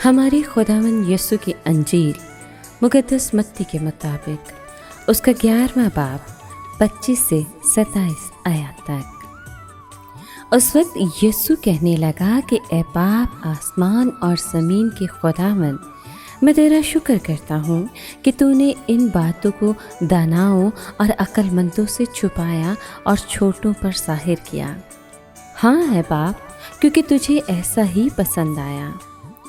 ہمارے خداوند یسوع کی انجیل مقدس متی کے مطابق اس کا 11واں باب 25 سے 27 آیات تک۔ اس وقت یسوع کہنے لگا کہ اے باپ آسمان اور زمین کے خداوند، میں تیرا شکر کرتا ہوں کہ تو نے ان باتوں کو داناؤں اور عقل مندوں سے چھپایا اور چھوٹوں پر ظاہر کیا۔ ہاں اے باپ، کیونکہ تجھے ایسا ہی پسند آیا۔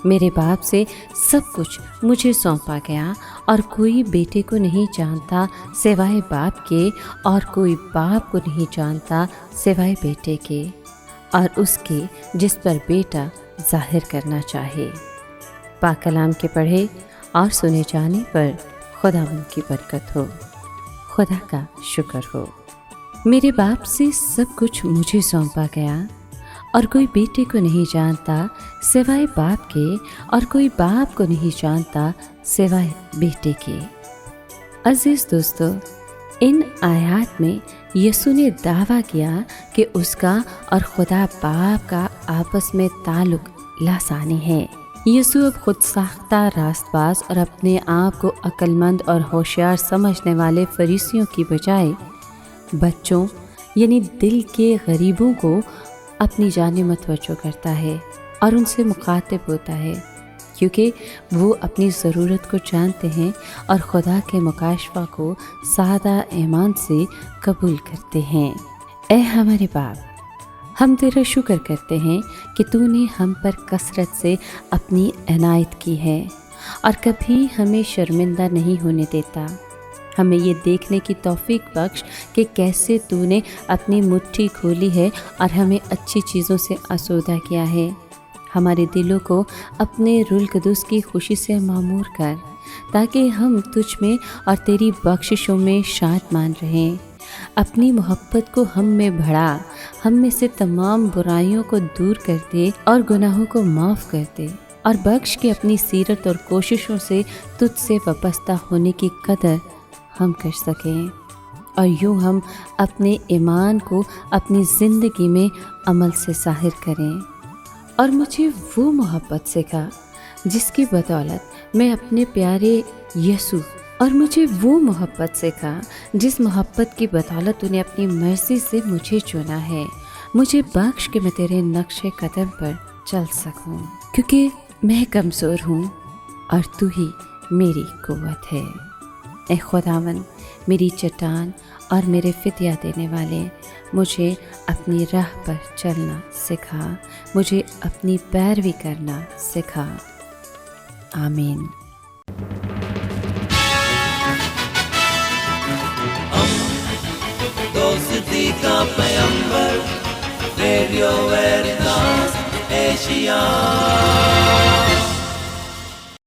میرے باپ سے سب کچھ مجھے سونپا گیا، اور کوئی بیٹے کو نہیں جانتا سوائے باپ کے، اور کوئی باپ کو نہیں جانتا سوائے بیٹے کے، اور اس کے جس پر بیٹا ظاہر کرنا چاہے۔ پاک کلام کے پڑھے اور سنے جانے پر خداوند کی برکت ہو۔ خدا کا شکر ہو۔ میرے باپ سے سب کچھ مجھے سونپا گیا، اور کوئی بیٹے کو نہیں جانتا سوائے باپ کے، اور کوئی باپ کو نہیں جانتا سوائے بیٹے کے۔ عزیز دوستو، ان آیات میں یسوع نے دعویٰ کیا کہ اس کا اور خدا باپ کا آپس میں تعلق لاسانی ہے۔ یسوع اب خود ساختہ راست باز اور اپنے آپ کو عقل مند اور ہوشیار سمجھنے والے فریسیوں کی بجائے بچوں یعنی دل کے غریبوں کو اپنی جانب متوجہ کرتا ہے اور ان سے مخاطب ہوتا ہے، کیونکہ وہ اپنی ضرورت کو جانتے ہیں اور خدا کے مکاشفہ کو سادہ ایمان سے قبول کرتے ہیں۔ اے ہمارے باپ، ہم تیرا شکر کرتے ہیں کہ تو نے ہم پر کثرت سے اپنی عنایت کی ہے اور کبھی ہمیں شرمندہ نہیں ہونے دیتا۔ ہمیں یہ دیکھنے کی توفیق بخش کہ کیسے تو نے اپنی مٹھی کھولی ہے اور ہمیں اچھی چیزوں سے آسودہ کیا ہے۔ ہمارے دلوں کو اپنے روح القدس کی خوشی سے معمور کر، تاکہ ہم تجھ میں اور تیری بخششوں میں شادمان رہیں۔ اپنی محبت کو ہم میں بڑھا، ہم میں سے تمام برائیوں کو دور کر دے اور گناہوں کو معاف کر دے، اور بخش کے اپنی سیرت اور کوششوں سے تجھ سے وابستہ ہونے کی قدر ہم کر سکیں، اور یوں ہم اپنے ایمان کو اپنی زندگی میں عمل سے ظاہر کریں۔ اور مجھے وہ محبت سکھا جس کی بدولت میں اپنے پیارے یسوع جس محبت کی بدولت تو نے اپنی مرضی سے مجھے چنا ہے۔ مجھے بخش کہ میں تیرے نقش قدم پر چل سکوں، کیونکہ میں کمزور ہوں اور تو ہی میری قوت ہے۔ اے خداوند، میری چٹان اور میرے فدیہ دینے والے، مجھے اپنی راہ پر چلنا سکھا، مجھے اپنی پیروی کرنا سکھا۔ آمین۔ دوستی کا پیمبر، ریڈیو ویریتاس ایشیا۔